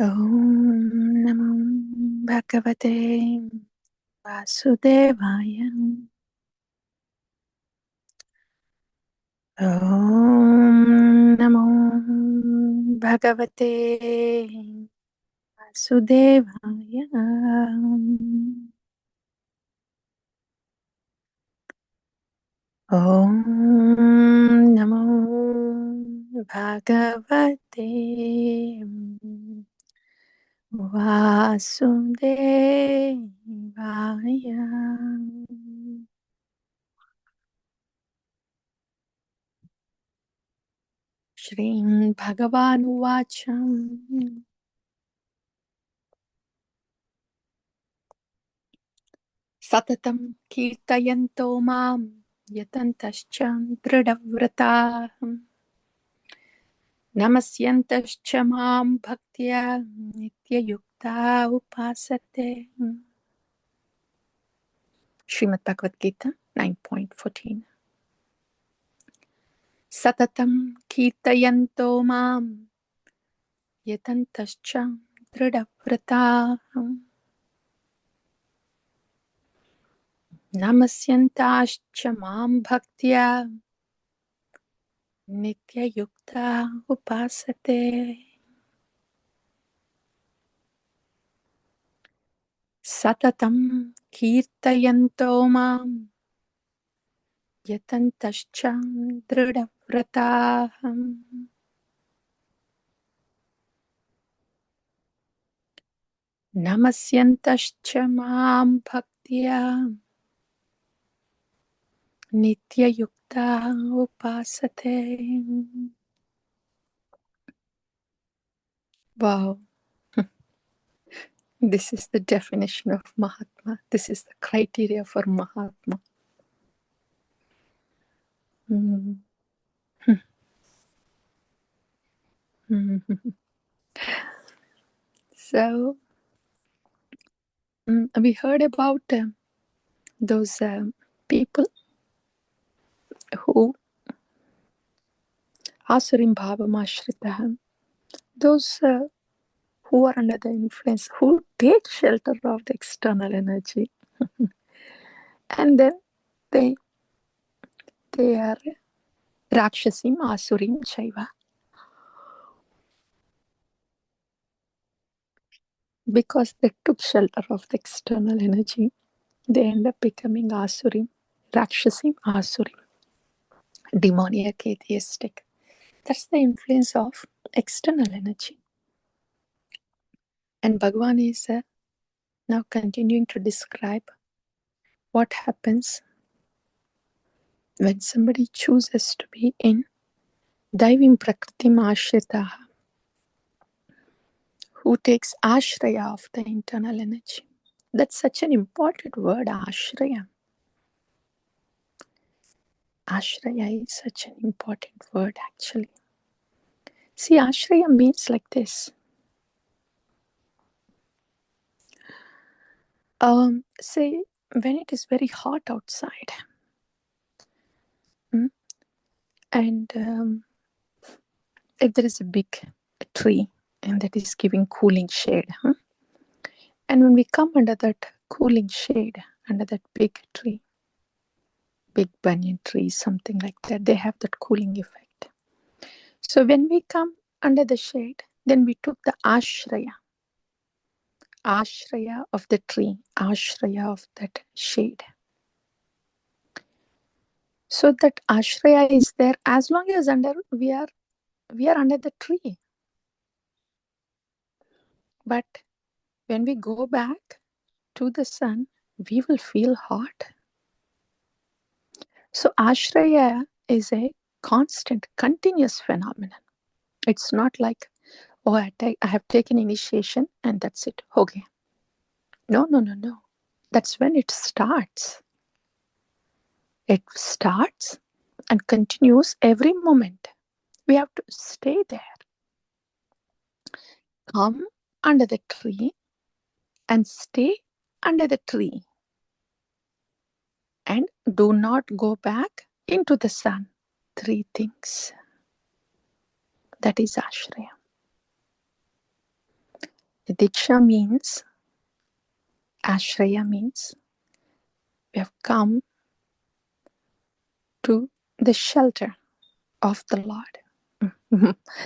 Om Namo Bhagavate Vasudevaya. Om Namo Bhagavate Vasudevaya. Om Namo Bhagavate Vasudevaya. Shrim Bhagavān Uvacha. Satataṁ kīrtayanto māṃ yatantaś dṛḍha-vratāḥ. Namasyantaś māṃ bhaktyā nitya-yuktā upāsate. Srimad Bhagavad Gītā 9.14. Satataṁ kīrtayanto māṃ yatantaś dṛḍha-vratāḥ. Namasyantaś māṃ bhaktyā nitya-yuktā upāsate. Satataṁ kīrtayanto māṃ yatantaś dṛḍha-vratāḥ. Namasyantaś māṃ bhaktyā nitya-yuktā upāsate. Wow. This is the definition of Mahātmā. This is the criteria for Mahātmā. So, we heard about those people who asurim bhavam ashritaha, those who are under the influence, who take shelter of the external energy, and then they are rakshasim asurim chaiva. Because they took shelter of the external energy, they end up becoming asurim, rakshasim asurim, demoniac, atheistic. That's the influence of external energy. And Bhagavān is now continuing to describe what happens when somebody chooses to be in daivim prakritim ashritaha, who takes ashraya of the internal energy. That's such an important word, ashraya. Ashraya is such an important word, actually. See, ashraya means like this. Say, when it is very hot outside, and if there is a big tree and that is giving cooling shade, and when we come under that cooling shade, under that big tree, big banyan tree, something like that, they have that cooling effect. So when we come under the shade, then we took the ashraya of the tree, ashraya of that shade. So that ashraya is there as long as we are under the tree. But when we go back to the sun, we will feel hot. So ashraya is a constant, continuous phenomenon. It's not like, oh, I have taken initiation and that's it. Okay. No. That's when it starts. It starts and continues every moment. We have to stay there. Come under the tree and stay under the tree. And do not go back into the sun. 3 things. That is ashraya. Diksha means, ashraya means, we have come to the shelter of the Lord.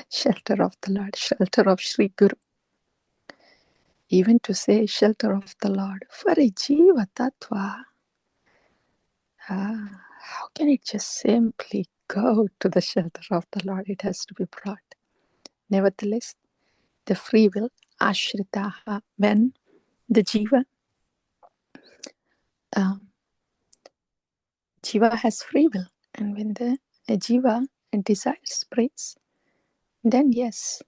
Shelter of the Lord, shelter of Sri Guru. Even to say shelter of the Lord for a jiva tattva, how can it just simply go to the shelter of the Lord? It has to be brought. Nevertheless, the free will, ashritaha, when the jiva has free will, and when the jiva desires praise, then yes,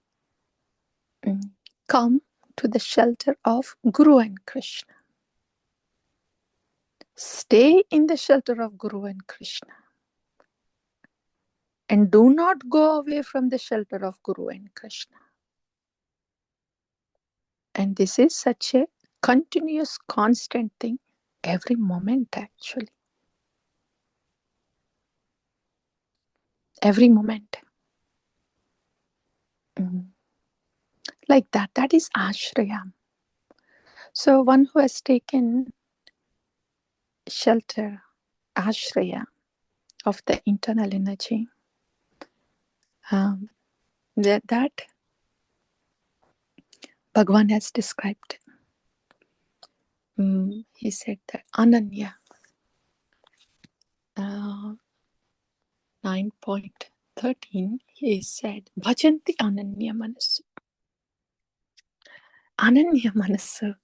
come to the shelter of Guru and Krishna. Stay in the shelter of Guru and Krishna. And do not go away from the shelter of Guru and Krishna. And this is such a continuous, constant thing, every moment actually. Every moment. Like that. That is ashraya. So one who has taken shelter, ashraya, of the internal energy, that Bhagavān has described. He said that Ananya, 9.13, he said, Bhajanti Ananya Manasu. Ananya Manasu.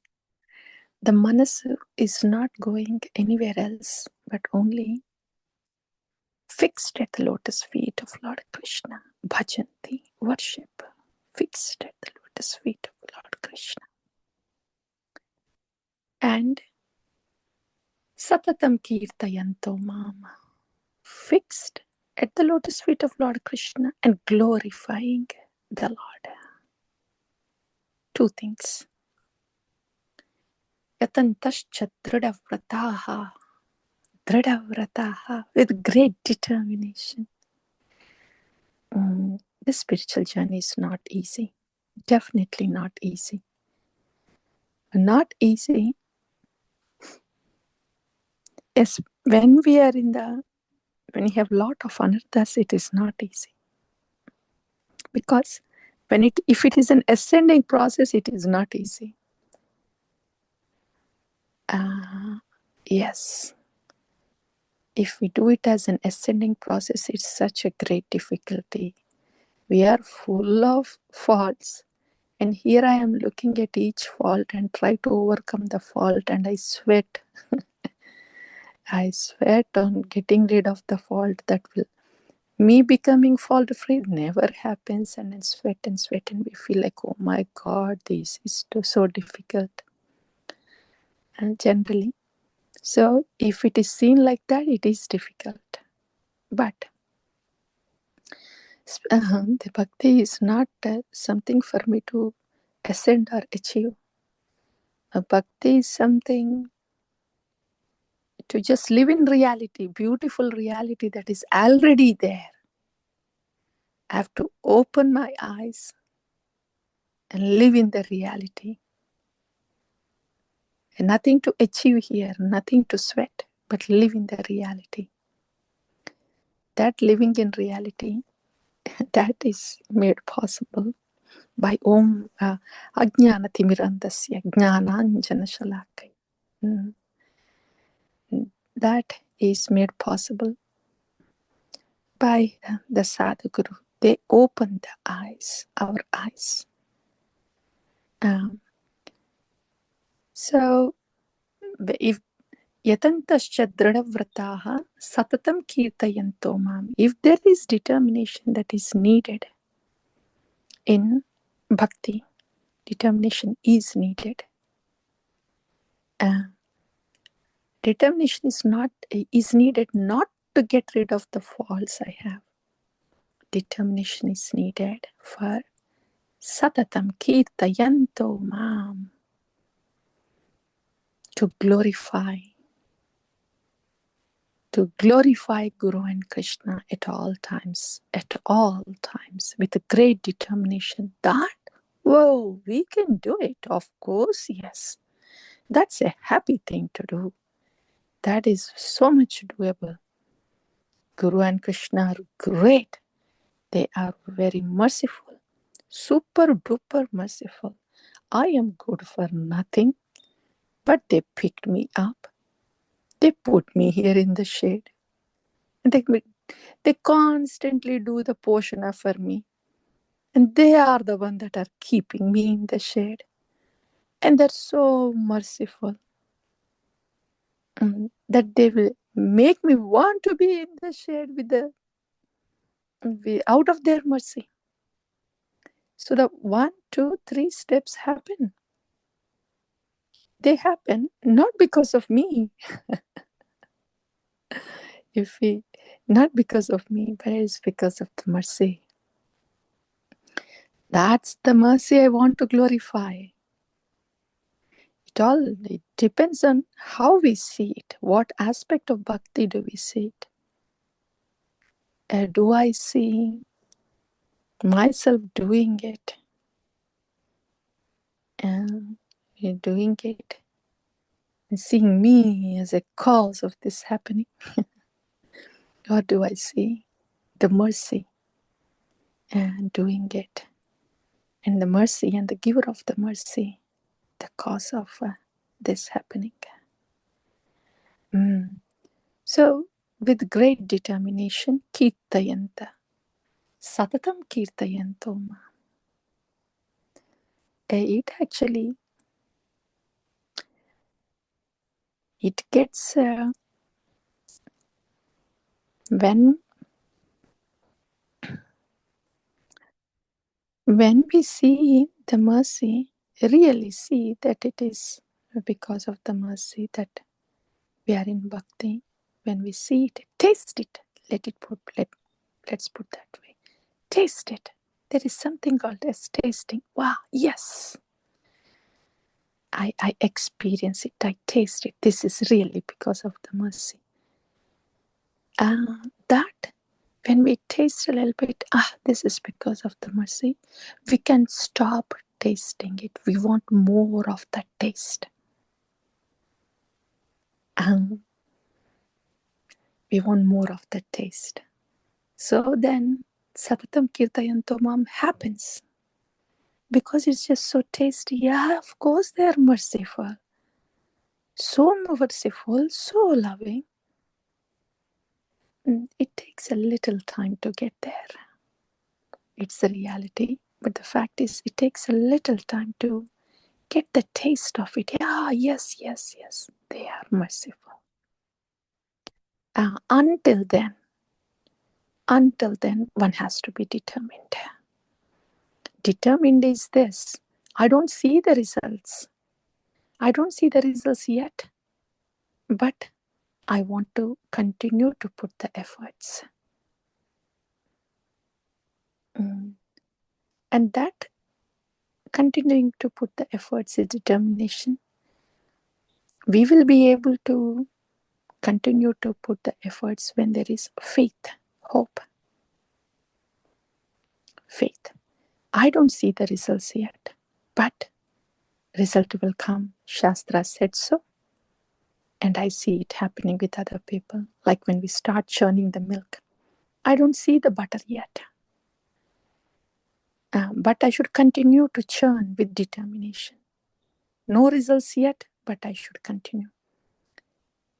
The Manasu is not going anywhere else, but only fixed at the lotus feet of Lord Krishna. Bhajanti, worship, fixed at the lotus feet of Lord Krishna. And satataṁ kīrtayanto māyā, fixed at the lotus feet of Lord Krishna and glorifying the Lord. Two things. Yatantaś dṛḍha-vratāḥ, dṛḍha-vratāḥ, with great determination. The spiritual journey is not easy. Definitely not easy. Not easy. Yes, when we have lot of anarthas, it is not easy. Because if it is an ascending process, it is not easy. Yes. If we do it as an ascending process, it's such a great difficulty. We are full of faults. And here I am looking at each fault and try to overcome the fault, and I sweat. I sweat on getting rid of the fault. That will, me becoming fault free never happens, and then sweat and we feel like, oh my God, this is so difficult. And generally, so if it is seen like that, it is difficult. But the bhakti is not something for me to ascend or achieve. A bhakti is something to just live in reality, beautiful reality that is already there. I have to open my eyes and live in the reality. And nothing to achieve here, nothing to sweat, but live in the reality. That living in reality, that is made possible by Om Ajnana Timirandasya Jnananjana Shalakaya. That is made possible by the Sadhu Guru. They open the eyes, our eyes. So, if yatantaś dṛḍha-vratāḥ satataṁ kīrtayanto māyā, if there is determination that is needed in bhakti, determination is needed. Determination is needed not to get rid of the faults I have. Determination is needed for satataṁ kīrtayanto māyā, to glorify Guru and Krishna at all times, with a great determination. That Whoa, we can do it. Of course, yes. That's a happy thing to do. That is so much doable. Guru and Krishna are great. They are very merciful. Super duper merciful. I am good for nothing, but they picked me up. They put me here in the shade. And they constantly do the poshana for me. And they are the one that are keeping me in the shade. And they're so merciful that they will make me want to be in the shade out of their mercy. So the 1, 2, 3 steps happen. They happen not because of me. Not because of me, but it's because of the mercy. That's the mercy I want to glorify. It depends on how we see it. What aspect of bhakti do we see it? Do I see myself doing it? Doing it and seeing me as a cause of this happening? Or do I see the mercy and doing it? And the mercy and the giver of the mercy, the cause of this happening. So, with great determination, kīrtayanto, satataṁ kīrtayanto. It actually, it gets, when we see the mercy, really see that it is because of the mercy that we are in bhakti. When we see it, taste it. Let's put that way. Taste it. There is something called as tasting. Wow, yes. I experience it. I taste it. This is really because of the mercy. That when we taste a little bit, this is because of the mercy, we can stop tasting it. We want more of that taste. We want more of that taste. So then satataṁ kīrtayanto happens. Because it's just so tasty. Yeah, of course they are merciful. So merciful, so loving. It takes a little time to get there. It's the reality. But the fact is, it takes a little time to get the taste of it. Yeah, yes. They are merciful. Until then, one has to be determined. Determined is this. I don't see the results. I don't see the results yet. But I want to continue to put the efforts. And that continuing to put the efforts is determination. We will be able to continue to put the efforts when there is faith, hope. Faith. I don't see the results yet, but result will come. Shastra said so. And I see it happening with other people. Like when we start churning the milk. I don't see the butter yet. But I should continue to churn with determination. No results yet, but I should continue.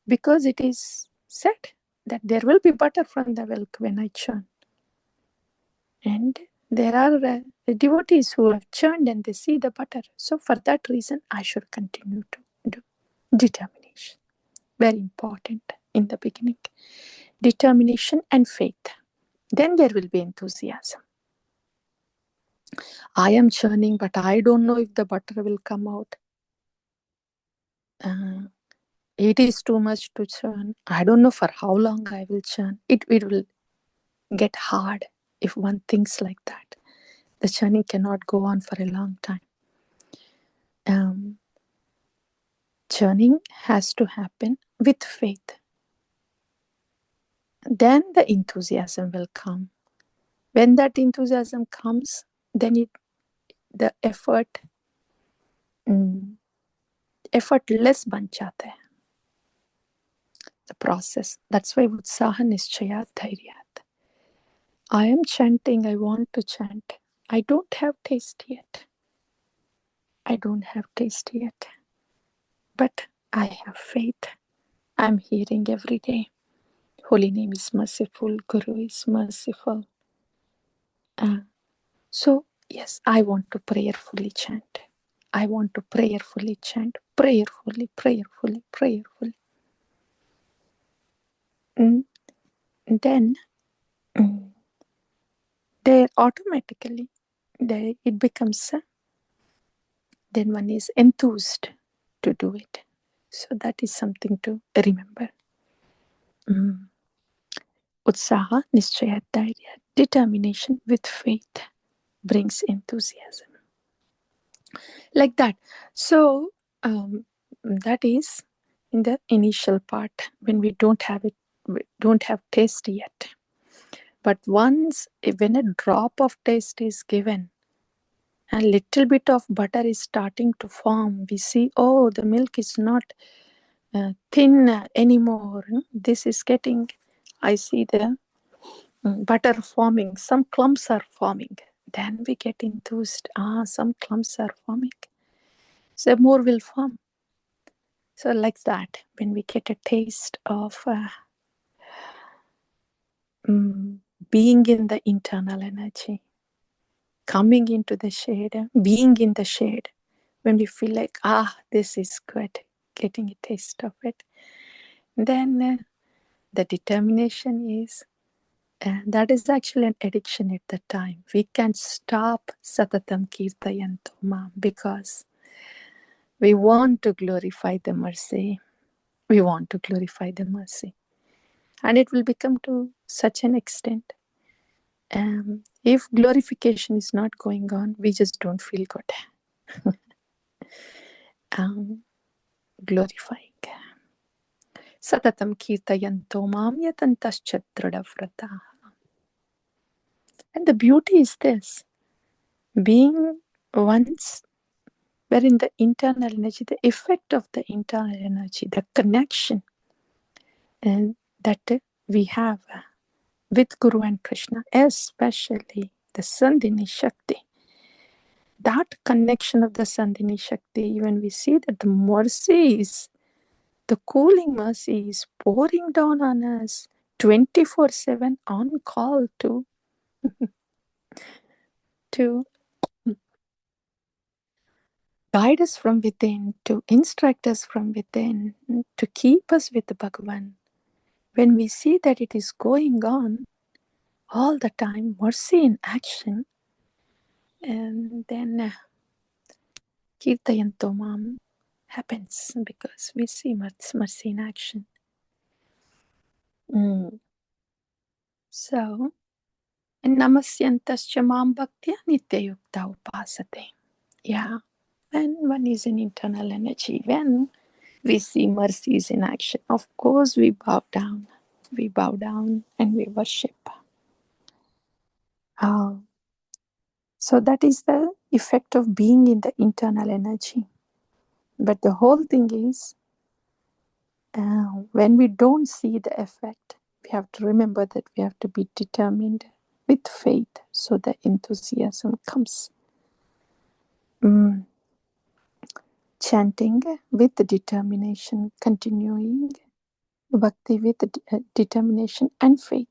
Because it is said that there will be butter from the milk when I churn. And there are devotees who have churned and they see the butter. So for that reason, I should continue to do determination. Very important in the beginning. Determination and faith. Then there will be enthusiasm. I am churning, but I don't know if the butter will come out. It is too much to churn. I don't know for how long I will churn. It will get hard if one thinks like that. The churning cannot go on for a long time. Churning has to happen with faith. Then the enthusiasm will come. When that enthusiasm comes, then the effort effortless ban jata hai. The process. That's why utsaha nischayat dhairyat. I am chanting, I want to chant. I don't have taste yet. I don't have taste yet. But I have faith. I'm hearing every day. Holy name is merciful, Guru is merciful. So, yes, I want to prayerfully chant. I want to prayerfully chant. Prayerfully, prayerfully, prayerfully. Then, there automatically, it becomes, then one is enthused to do it. So that is something to remember. Utsaha, nischaya, dhairya, determination with faith brings enthusiasm. Like that. So that is in the initial part when we don't have it, we don't have taste yet. But once, when a drop of taste is given, a little bit of butter is starting to form, we see, oh, the milk is not thin anymore. This is getting, I see the butter forming, some clumps are forming. Then we get enthused. Some clumps are forming. So more will form. So like that, when we get a taste of being in the internal energy, coming into the shade, being in the shade, when we feel like, this is good, getting a taste of it, then the determination is, that is actually an addiction at the time. We can stop satataṁ kīrtayanto because we want to glorify the mercy. We want to glorify the mercy. And it will become to such an extent. If glorification is not going on, we just don't feel good. Glorifying. Satataṁ kīrtayanto yatantaś dṛḍha-vratāḥ. And the beauty is this, being once we're in the internal energy, the effect of the internal energy, the connection and that we have with Guru and Krishna, especially the Sandhini Shakti. That connection of the Sandhini Shakti, when we see that the mercy is, the cooling mercy is pouring down on us 24/7 on call to guide us from within, to instruct us from within, to keep us with the Bhagavān. When we see that it is going on all the time, mercy in action, and then kīrtayanto happens because we see mercy in action. So, namasyantaś bhaktyā nitya-yuktā upāsate. Yeah, when one is in internal energy, when we see mercy is in action, of course we bow down. We bow down and we worship. So that is the effect of being in the internal energy. But the whole thing is, when we don't see the effect, we have to remember that we have to be determined with faith, so the enthusiasm comes. Chanting with determination, continuing bhakti with determination and faith.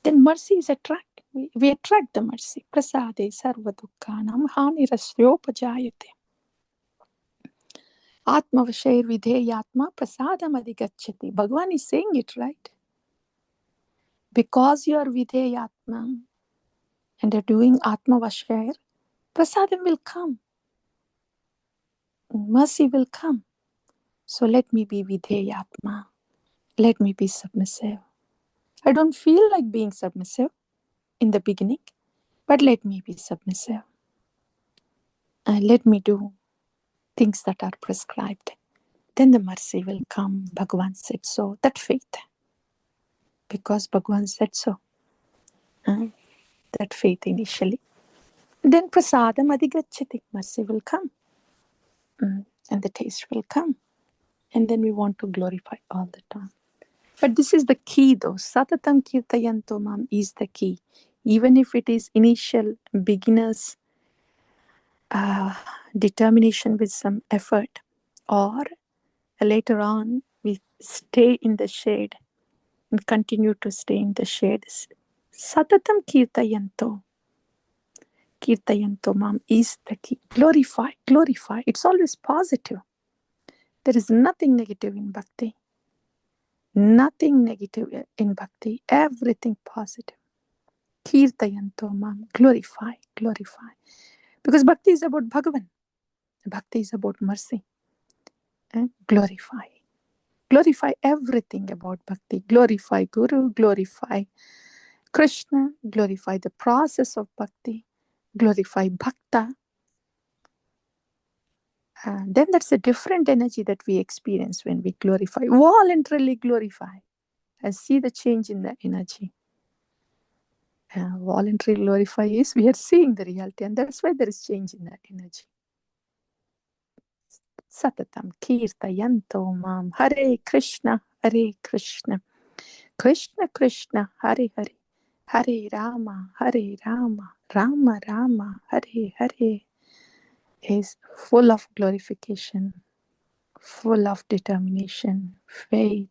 Then mercy is attracted. We attract the mercy. Prasade sarva dukkhanam hanirasyopajaayate. Atma vashair vidheyatma prasadam adhigacchati. Bhagavān is saying it, right? Because you are vidheyatma and are doing atma vashair, prasadam will come. Mercy will come. So let me be vidheyatma. Let me be submissive. I don't feel like being submissive in the beginning, but let me be submissive. Let me do things that are prescribed. Then the mercy will come. Bhagavān said so. That faith. Because Bhagavān said so. That faith initially. Then prasadam adhigacchati, mercy will come. And the taste will come. And then we want to glorify all the time. But this is the key though. Satataṁ kīrtayanto mam is the key. Even if it is initial beginners determination with some effort, or later on we stay in the shade and continue to stay in the shade. Satataṁ kīrtayanto. Kīrtayanto mam is the key. Glorify, glorify. It's always positive. There is nothing negative in bhakti. Nothing negative in bhakti. Everything positive. Kīrtayanto mam. Glorify, glorify. Because bhakti is about Bhagavān. Bhakti is about mercy. And glorify. Glorify everything about bhakti. Glorify Guru, glorify Krishna, glorify the process of bhakti, glorify bhakta. And then that's a different energy that we experience when we glorify, voluntarily glorify, and see the change in the energy. Voluntary glorify is we are seeing the reality, and that's why there is change in that energy. Satataṁ kīrtayanto mam. Hare Krishna, Hare Krishna, Krishna Krishna, Hare Hare, Hare Rama, Hare Rama, Rama Rama, Hare Hare. Is full of glorification, full of determination, faith,